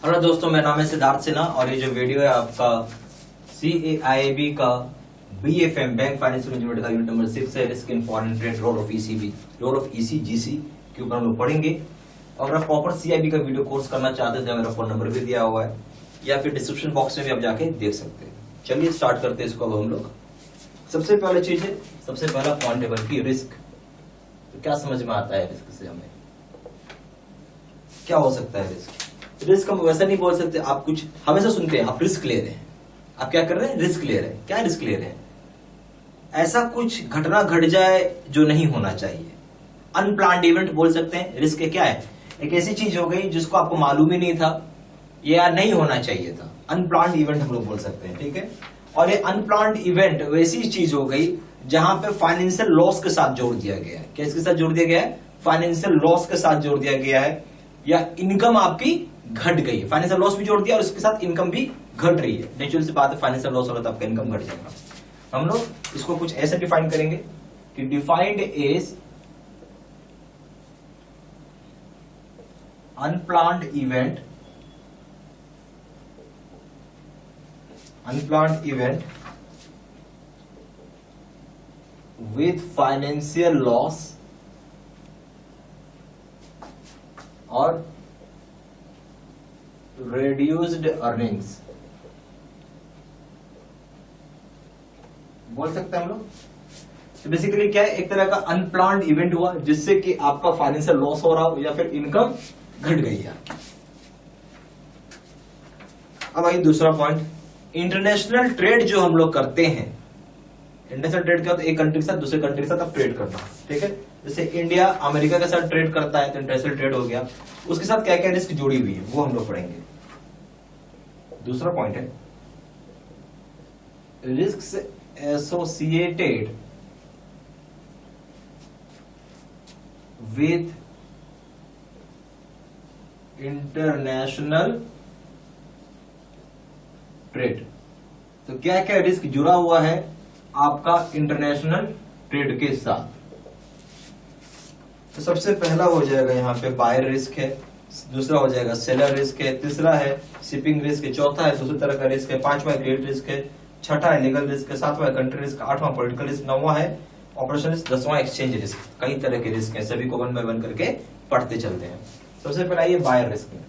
Hello दोस्तों, मेरा नाम है सिद्धार्थ सिन्हा और ये जो वीडियो है आपका CAIIB का BFM बैंक फाइनेंशियल मैनेजमेंट का यूनिट नंबर 6 है, risk in foreign trade, role of ECGC के ऊपर हम लोग पढ़ेंगे। और अगर प्रॉपर CIB का वीडियो कोर्स करना चाहते हैं तो मेरा फोन नंबर भी दिया हुआ है या फिर डिस्क्रिप्शन बॉक्स में भी आप जाके देख सकते हैं। चलिए स्टार्ट करते हैं इसको। अब हम लोग सबसे पहले चीज है, सबसे पहला पॉइंट है बल्कि रिस्क। तो क्या समझ में आता है रिस्क से? हमें क्या हो सकता है रिस्क? रिस्क हम वैसा नहीं बोल सकते। आप कुछ हमेशा सुनते हैं, आप रिस्क ले रहे हैं। आप क्या कर रहे हैं? रिस्क ले रहे हैं। क्या रिस्क ले रहे हैं? ऐसा कुछ घटना घट जाए जो नहीं होना चाहिए। अनप्लान्ड इवेंट बोल सकते हैं। रिस्क क्या है? एक ऐसी चीज हो गई जिसको आपको मालूम ही नहीं था, या नहीं होना चाहिए था। अनप्लान्ड इवेंट हम लोग बोल सकते हैं, ठीक है। और ये अनप्लान्ड इवेंट वैसी चीज हो गई जहां पे फाइनेंशियल लॉस के साथ जोड़ दिया गया है। किसके साथ जोड़ दिया गया है? फाइनेंशियल लॉस के साथ जोड़ दिया गया है, या इनकम आपकी घट गई है। फाइनेंशियल लॉस भी जोड़ दिया और उसके साथ इनकम भी घट रही है। नेचुरल सी बात है, फाइनेंशियल लॉस होगा तो आपका इनकम घट जाएगा। हम लोग इसको कुछ ऐसे डिफाइन करेंगे कि defined is unplanned event with financial loss और reduced earnings बोल सकते हैं हम लोग। तो बेसिकली क्या है? एक तरह का अनप्लान्ड इवेंट हुआ जिससे कि आपका फाइनेंशियल लॉस हो रहा हो या फिर इनकम घट गई है। अब आइए दूसरा पॉइंट, इंटरनेशनल ट्रेड जो हम लोग करते हैं। इंटरनेशनल ट्रेड क्या होता है? एक कंट्री के साथ दूसरे कंट्री के साथ आप ट्रेड करना, ठीक है। जैसे इंडिया अमेरिका के साथ ट्रेड करता है तो इंटरनेशनल ट्रेड हो गया। उसके साथ क्या क्या रिस्क जुड़ी हुई है वो हम लोग पढ़ेंगे। दूसरा पॉइंट है risk associated with international trade. तो क्या क्या रिस्क जुड़ा हुआ है आपका इंटरनेशनल ट्रेड के साथ? तो सबसे पहला हो जाएगा यहाँ पे बायर रिस्क है, दूसरा हो जाएगा सेलर रिस्क है, तीसरा है शिपिंग रिस्क है, चौथा है दूसरी तरह का रिस्क है, पांचवा क्रेडिट रिस्क है, छठा है लीगल रिस्क है, सातवां है कंट्री रिस्क, आठवां पॉलिटिकल रिस्क, नौवां है ऑपरेशन रिस्क, 10वां एक्सचेंज रिस्क। कई तरह के रिस्क है, सभी को वन बाय वन करके पढ़ते चलते हैं। सबसे पहले आइए बायर रिस्क में।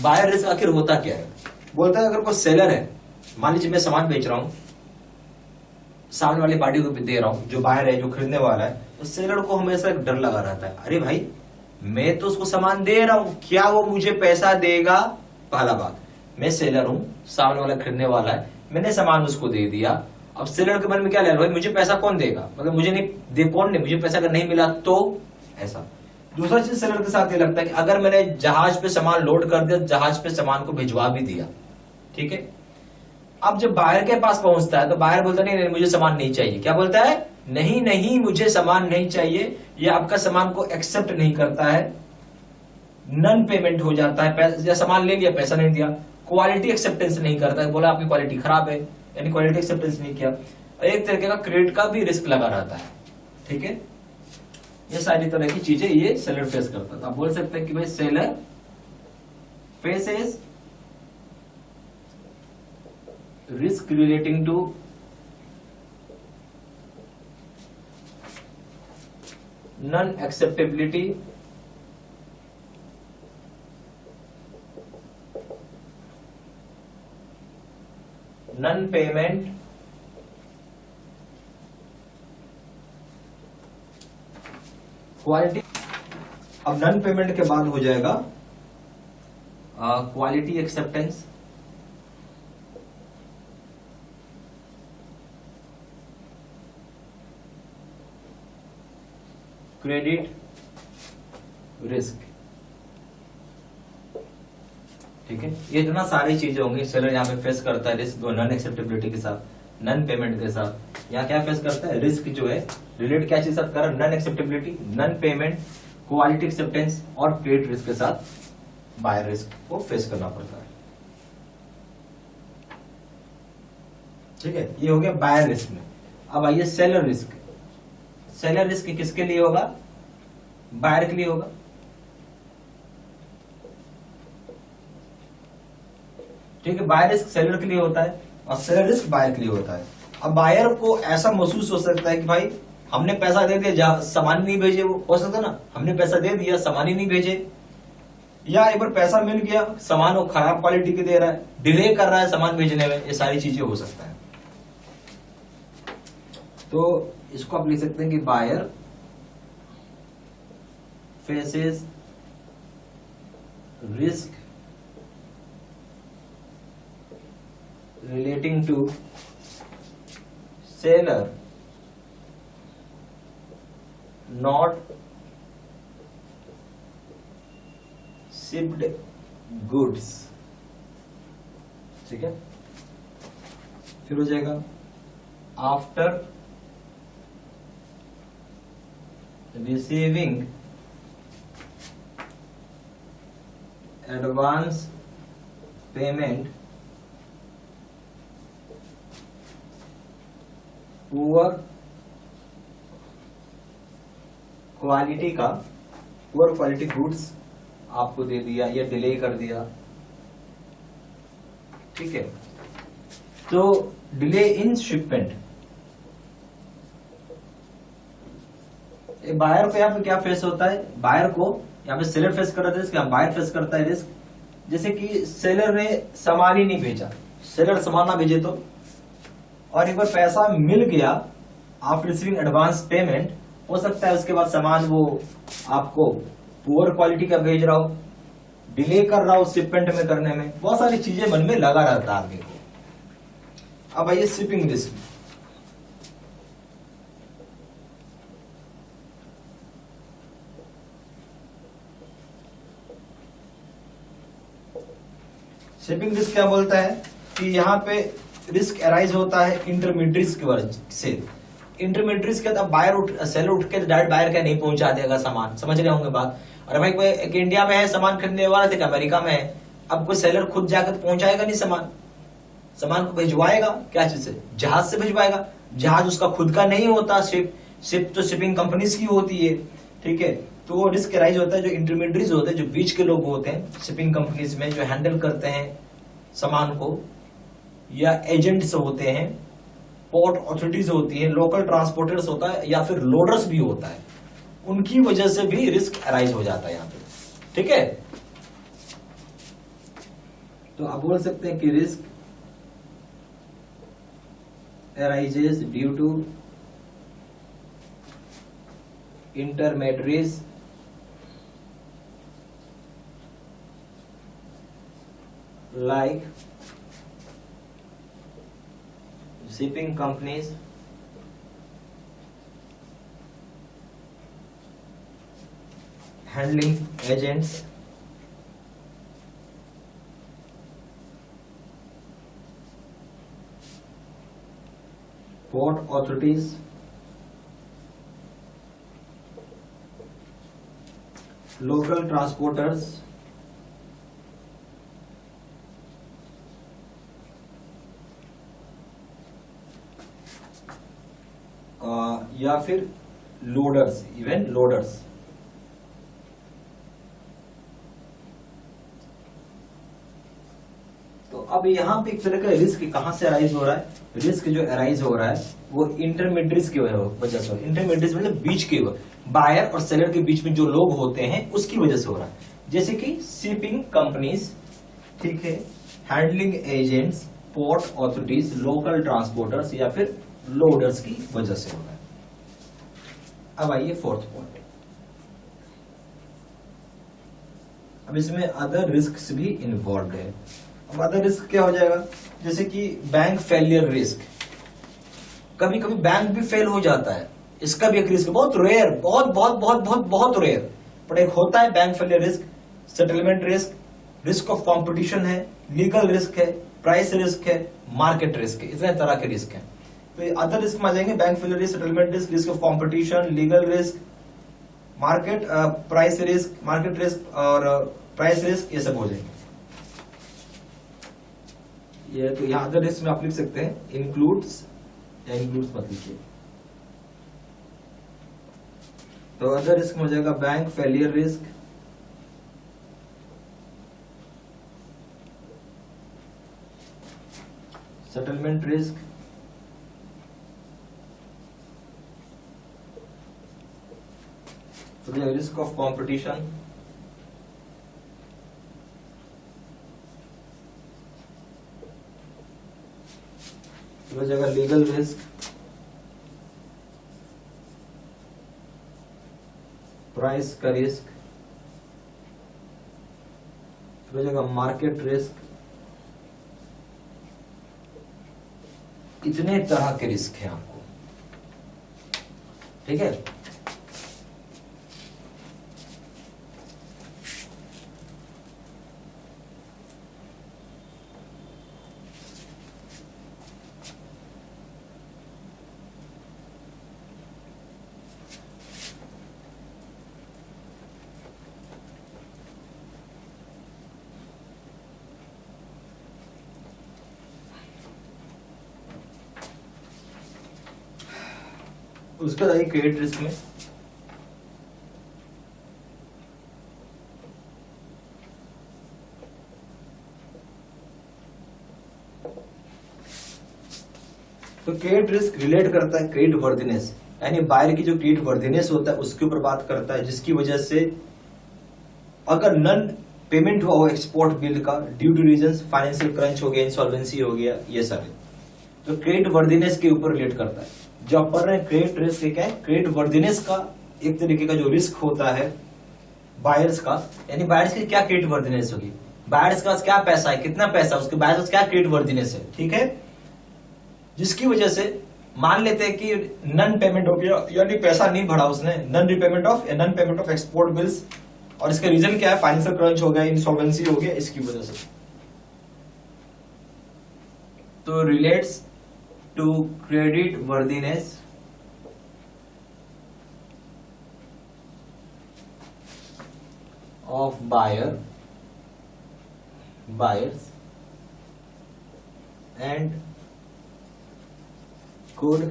बायर रिस्क आखिर होता क्या है? बोलता है अगर कोई सेलर है, मान लीजिए मैं सामान बेच रहा हूं, सामने वाली पार्टी को दे रहा हूं, जो बायर है, जो खरीदने वाला है, तो सेलर को हमेशा एक डर लगा रहता है, अरे भाई मैं तो उसको सामान दे रहा हूं, क्या वो मुझे पैसा देगा? पहला बात, मैं सेलर हूं, सामने वाला खरीदने वाला है, मैंने सामान उसको दे दिया। अब सेलर के मन में क्या ले रहा है? मुझे पैसा कौन देगा? मतलब मुझे नहीं दे, कौन नहीं, मुझे पैसा अगर नहीं मिला तो ऐसा। दूसरा चीज सेलर के साथ ये लगता है कि अगर मैंने जहाज पे सामान लोड कर दिया, जहाज पे सामान को भिजवा भी दिया, ठीक है। अब जब बायर के पास पहुंचता है तो बायर बोलता नहीं, नहीं मुझे सामान नहीं चाहिए। क्या बोलता है? नहीं नहीं मुझे सामान नहीं चाहिए। ये आपका सामान को एक्सेप्ट नहीं करता है, नन पेमेंट हो जाता है। पैसा सामान ले लिया, पैसा नहीं दिया। क्वालिटी एक्सेप्टेंस नहीं करता है, बोला आपकी क्वालिटी खराब है, यानी क्वालिटी एक्सेप्टेंस नहीं किया। एक तरीके का क्रेडिट का भी रिस्क लगा रहता है, ठीक है। ये सारी तरह की चीजें ये सेलर फेस करता है। आप बोल सकते हैं कि भाई seller faces risk relating to non-acceptability non-payment quality. अब नन पेमेंट के बाद हो जाएगा क्वालिटी एक्सेप्टेंस, क्रेडिट रिस्क, ठीक है। ये इतना सारी चीजें होंगी सेलर यहाँ पे फेस करता है रिस्क, नन एक्सेप्टेबिलिटी के साथ, नन पेमेंट के साथ। यहाँ क्या फेस करता है? रिस्क जो है रिलेट क्या चीज साथ कर रहा है? Non acceptability, non payment, quality acceptance और क्रेडिट रिस्क के साथ बायर रिस्क को फेस करना पड़ता है, ठीक है। ये हो गया बायर रिस्क में। अब आइए सेलर रिस्क। सेलर रिस्क किसके लिए होगा? बायर के लिए होगा। ठीक है, बायर रिस्क सेलर के लिए होता है और सेलर रिस्क बायर के लिए होता है। अब बायर को ऐसा महसूस हो सकता है कि भाई हमने पैसा दे दिया, सामान नहीं भेजे, वो हो सकता है ना, हमने पैसा दे दिया, सामान ही नहीं भेजे, या एक बार पैसा मिल गया, सामान वो खराब क्वालिटी के दे रहा है, डिले कर रहा है सामान भेजने में, ये सारी चीजें हो सकता है। तो इसको आप लिख सकते हैं कि buyer faces risk relating to seller not shipped goods। ठीक है, फिर हो जाएगा after receiving advance payment poor quality goods आपको दे दिया या डिले कर दिया। ठीक है, तो डिले इन शिपमेंट, बायर को यहाँ पे क्या फेस होता है? बायर को यहाँ पे सेलर फेस कर रहा है रिस्क, यहाँ बायर फेस करता है रिस्क। जैसे कि सेलर ने सामान ही नहीं भेजा, सेलर सामान ना भेजे तो, और एक बार पैसा मिल गया आफ्टर रिसीविंग एडवांस पेमेंट, हो सकता है उसके बाद सामान वो आपको पुअर क्वालिटी का भेज रहा हो, डिले कर रहा हो शिपमेंट में करने में, बहुत सारी चीजें मन में लगा रहता है आदमी को। अब आइए शिपिंग रिस्क। शिपिंग रिस्क क्या बोलता है कि यहाँ पे रिस्क अराइज होता है इंटरमीडिएट्स की वजह से। इंटरमीडिएट्स के अब बायर सेलर उठ के डायरेक्ट बायर का नहीं पहुंचा देगा सामान, समझ रहे होंगे बात। और भाई कोई एक इंडिया में है सामान खरीदने वाला, थे अमेरिका में है, अब कोई सेलर खुद जाकर पहुंचाएगा नहीं सामान को भिजवाएगा क्या चीज से? जहाज से भिजवाएगा। जहाज उसका खुद का नहीं होता, शिप तो शिपिंग कंपनीज की होती है। ठीक है, तो वो रिस्क अराइज होता है जो इंटरमीडिएट्स होते हैं, जो बीच के लोग होते हैं शिपिंग कंपनीज में, जो हैंडल करते हैं सामान को, या एजेंट्स होते हैं, पोर्ट अथॉरिटीज होती है, लोकल ट्रांसपोर्टर्स होता है, या फिर लोडर्स भी होता है, उनकी वजह से भी रिस्क अराइज हो जाता है यहाँ पे। ठीक है, तो आप बोल सकते हैं कि risk arises due to intermediates like shipping companies, handling agents, port authorities, local transporters, या फिर लोडर्स, इवन लोडर्स। तो अब यहाँ पे एक तरह का रिस्क कहां से अराइज हो रहा है? रिस्क जो अराइज हो रहा है वो इंटरमीडिएट्स की वजह से। इंटरमीडिएट्स मतलब बीच के, बायर और सेलर के बीच में जो लोग होते हैं उसकी वजह से हो रहा है। जैसे कि शिपिंग कंपनीज, ठीक है, handling agents, port authorities, local transporters, या फिर लोडर्स की वजह से हो रहा है। अब आइए फोर्थ पॉइंट। अब इसमें अदर रिस्क्स भी इन्वॉल्व है। अब अदर रिस्क क्या हो जाएगा? जैसे कि बैंक फेलियर रिस्क, कभी कभी बैंक भी फेल हो जाता है, इसका भी एक रिस्क, बहुत रेयर, बहुत बहुत बहुत बहुत बहुत रेयर, बट एक होता है bank failure risk. Settlement risk, risk of competition है, लीगल रिस्क है, प्राइस रिस्क है, मार्केट रिस्क है, इतने तरह के रिस्क है। तो अदर रिस्क में आ जाएंगे bank failure risk, settlement risk, risk of competition, legal risk, market price risk, market risk और प्राइस रिस्क, ये सब हो जाएंगे। ये तो यहाँ अदर रिस्क में आप लिख सकते हैं इंक्लूड्स, या इंक्लूड्स मत लिखिए, तो अदर रिस्क में हो जाएगा bank failure risk, settlement risk, तो रिस्क ऑफ कंपटीशन, हो जाएगा लीगल रिस्क, प्राइस का रिस्क, हो जाएगा मार्केट रिस्क। इतने तरह के रिस्क हैं आपको, ठीक है। उसके बाद आइए क्रेडिट रिस्क में। तो क्रेडिट रिस्क रिलेट करता है क्रेडिट वर्दीनेस, यानी बायर की जो क्रेडिट वर्दीनेस होता है उसके ऊपर बात करता है, जिसकी वजह से अगर नन पेमेंट हुआ हो एक्सपोर्ट बिल का due two reasons, financial crunch हो गया, इंसॉल्वेंसी हो गया, ये सब है। तो क्रेडिट वर्दीनेस के ऊपर रिलेट करता है। जो आप पढ़ रहे हैं क्रेडिट रिस्क क्या है, क्रेडिट वर्दीनेस का एक तरीके का जो रिस्क होता है बायर्स का, यानी बायर्स की क्या क्रेडिट वर्दीनेस होगी, बायर्स का क्या पैसा है, कितना पैसा, उसके बायर्स क्या क्रेडिट वर्दीनेस है, ठीक है। जिसकी वजह से मान लेते हैं कि नन पेमेंट हो गया, यानी पैसा नहीं भरा उसने, non payment of export bills, और इसका रीजन क्या है, फाइनेंशियल क्रंच हो गया, इंसॉल्वेंसी हो गया, इसकी वजह से। तो relates to credit worthiness of buyers and could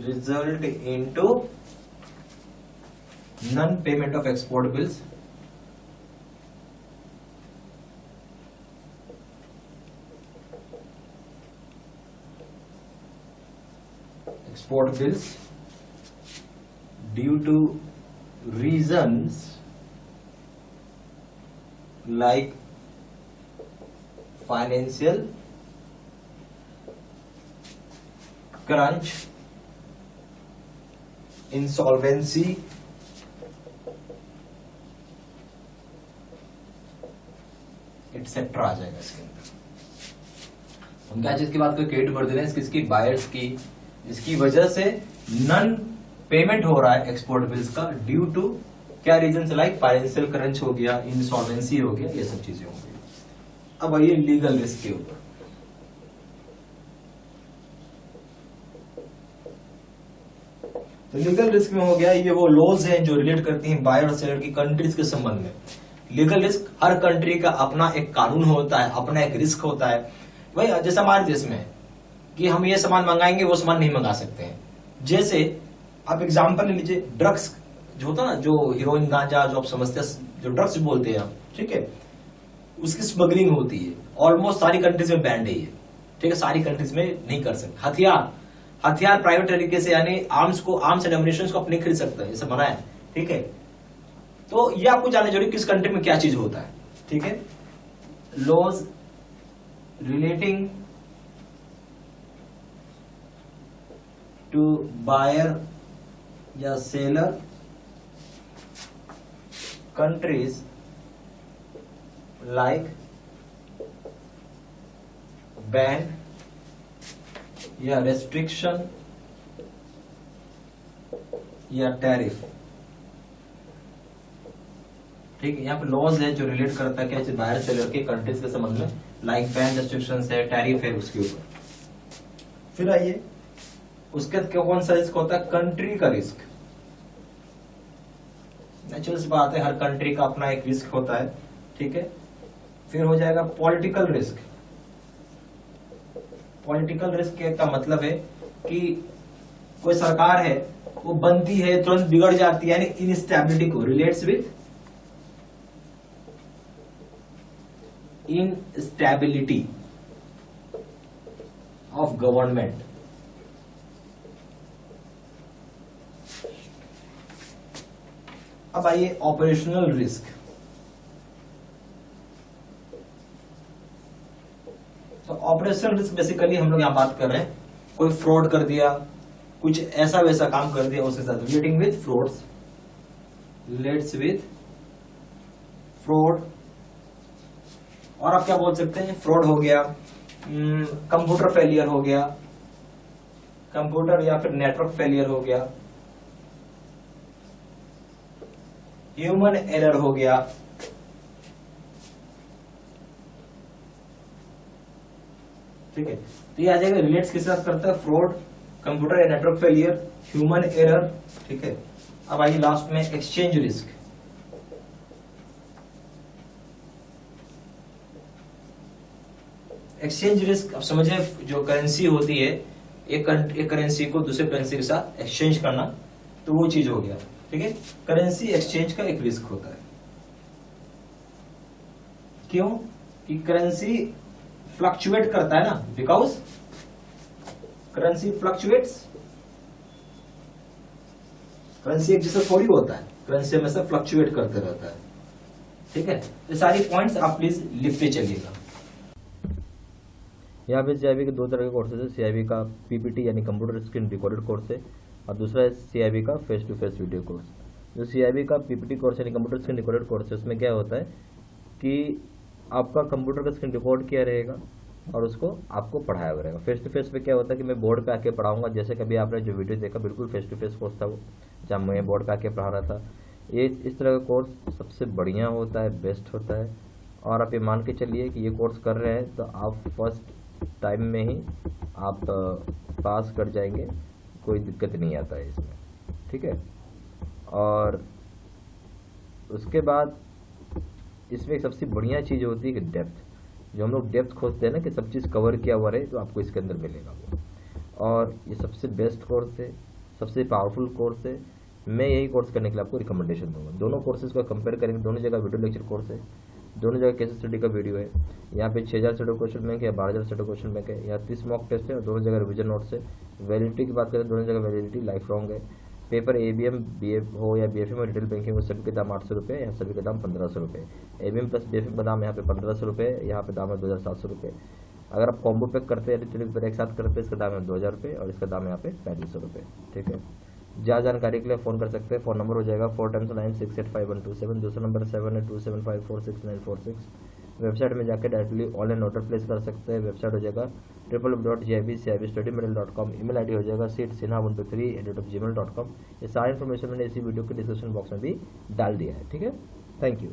result into non-payment of export bills, export bills due to reasons like financial crunch, insolvency, etcetera आ जाएगा इसके अंदर। हम क्या चीज की बात करें, क्रेडिट वर्दीनेस किसकी, बायर्स की, इसकी वजह से नन पेमेंट हो रहा है एक्सपोर्ट बिल्स का ड्यू टू क्या रीजन, लाइक फाइनेंशियल क्रंच हो गया, इंसॉल्वेंसी हो गया, ये सब चीजें होंगी। अब आइए लीगल रिस्क के ऊपर। तो लीगल रिस्क में हो गया, ये वो लॉज हैं जो रिलेट करती हैं बायर और सेलर की कंट्रीज के संबंध में। लीगल रिस्क हर कंट्री का अपना एक कानून होता है, अपना एक रिस्क होता है। भाई जैसे हमारे देश में कि हम ये सामान मंगाएंगे वो सामान नहीं मंगा सकते हैं। जैसे आप एग्जांपल ले लीजिए, ड्रग्स जो होता है ना, जो हीरोइन गांजा जो आप समझते हैं, जो ड्रग्स बोलते हैं, ठीक है, उसकी स्मगलिंग होती है। ऑलमोस्ट सारी कंट्रीज में बैंड है ये, ठीक है, सारी कंट्रीज में नहीं कर सकते। हथियार प्राइवेट तरीके से, यानी आर्म्स एंड एम्युनिशन को आप नहीं खरीद सकते, ये सब मना है, ठीक है। तो ये आपको जानना जरूरी किस कंट्री में क्या चीज होता है, ठीक है। लॉज रिलेटिंग टू बायर या सेलर कंट्रीज लाइक बैन या रेस्ट्रिक्शन या टैरिफ, ठीक है। यहाँ पे लॉज है जो रिलेट करता है क्या, बायर सेलर के कंट्रीज के संबंध में, लाइक बैन, रेस्ट्रिक्शन है, टैरिफ है उसके ऊपर। फिर आइए उसके कौन सा रिस्क होता है, कंट्री का रिस्क। नेचुरल सी बात है, हर कंट्री का अपना एक रिस्क होता है, ठीक है। फिर हो जाएगा पॉलिटिकल रिस्क। पॉलिटिकल रिस्क का मतलब है कि कोई सरकार है वो बनती है तुरंत बिगड़ जाती है, यानी इनस्टेबिलिटी को relates with instability of government. अब आइए ऑपरेशनल रिस्क। तो ऑपरेशनल रिस्क बेसिकली हम लोग यहां बात कर रहे हैं, कोई फ्रॉड कर दिया, कुछ ऐसा वैसा काम कर दिया, उसके साथ relating with frauds, relates with fraud. और आप क्या बोल सकते हैं, फ्रॉड हो गया, कंप्यूटर फेलियर हो गया, कंप्यूटर या फिर नेटवर्क फेलियर हो गया, ह्यूमन एरर हो गया, ठीक है। तो ये आ जाएगा रिलेट्स किसके साथ करता है, फ्रॉड, कंप्यूटर या नेटवर्क फेलियर, ह्यूमन एरर, ठीक है। अब आइए लास्ट में एक्सचेंज रिस्क। एक्सचेंज रिस्क अब समझे, जो करेंसी होती है, एक करेंसी को दूसरे करेंसी के साथ एक्सचेंज करना, तो वो चीज हो गया, ठीक है। करेंसी एक्सचेंज का एक रिस्क होता है। क्यों? कि करेंसी फ्लक्चुएट करता है ना, बिकॉज करेंसी फ्लक्चुएट्स। करेंसी एक जैसा थोड़ी होता है, करेंसी हमेशा फ्लक्चुएट करते रहता है, ठीक है। ये सारी पॉइंट्स आप प्लीज लिखते चलिएगा। यहाँ पे सीआईबी के दो तरह के कोर्सेज है। सीआईबी का पीपीटी यानी कंप्यूटर स्क्रीन रिकॉर्डेड कोर्स है, और दूसरा है सीआईबी का face to face video course. जो सीआईबी का पीपीटी कोर्स यानी कंप्यूटर स्क्रीन रिकॉर्डेड कोर्स है, उसमें क्या होता है कि आपका कंप्यूटर का स्क्रीन रिकॉर्ड किया रहेगा और उसको आपको पढ़ाया हुआ रहेगा। फेस टू फेस पे क्या होता है कि मैं बोर्ड पे आके पढ़ाऊंगा, जैसे कभी आपने जो वीडियो देखा बिल्कुल फेस टू फेस कोर्स था वो, जहाँ मैं बोर्ड पे आके पढ़ा रहा था। ये इस तरह का कोर्स सबसे बढ़िया होता है, बेस्ट होता है। और आप ये मान के चलिए कि ये कोर्स कर रहे हैं तो आप फर्स्ट टाइम में ही आप पास कर जाएंगे, कोई दिक्कत नहीं आता है इसमें, ठीक है। और उसके बाद इसमें एक सबसे बढ़िया चीज़ होती है कि डेप्थ, जो हम लोग डेप्थ खोजते हैं ना कि सब चीज़ कवर किया हुआ रहे, तो आपको इसके अंदर मिलेगा वो। और ये सबसे बेस्ट कोर्स है, सबसे पावरफुल कोर्स है। मैं यही कोर्स करने के लिए आपको रिकमेंडेशन दूंगा। दोनों कोर्सेज को कंपेयर करेंगे, दोनों जगह वीडियो लेक्चर कोर्स है, दोनों जगह केस स्टडी का वीडियो है। यहाँ पे 6000 सेट क्वेश्चन बैंक है या 12000 सेट क्वेश्चन बैंक है। यहाँ 30 मॉक टेस्ट है और दोनों जगह रिविजन नोट्स है। वैलिडिटी की बात करें, दोनों जगह वैलिडिटी लाइफ लॉन्ग है। पेपर एबीएम बीएफ हो या बीएफएम और रिटेल बैंकिंग हो, सभी के दाम 800 रुपये, यहाँ सभी के दाम 1500 रुपये। एबीएम प्लस बीएफएम का दाम यहाँ पे 1500 रुपये, यहाँ पे दाम है 2700 रुपये। अगर आप कॉम्बो पैक करते हैं, रिटेल पेपर एक साथ करते हैं, इसका दाम है 2000 रुपये और इसका दाम यहाँ पे 3500 रुपये, ठीक है। ज्यादा जानकारी के लिए फोन कर सकते हैं। फोन नंबर हो जाएगा 4x9685127, दूसरा नंबर 7827546946। वेबसाइट में जाकर डायरेक्टली ऑनलाइन ऑर्डर प्लेस कर सकते हैं। वेबसाइट हो जाएगा www.jibcibstudymaterial.com। ईमेल आईडी हो जाएगा seedsinha123@gmail.com। ये सारी इन्फॉर्मेशन मैंने इसी वीडियो के डिस्क्रिप्शन बॉक्स में भी डाल दिया है, ठीक है। Thank you.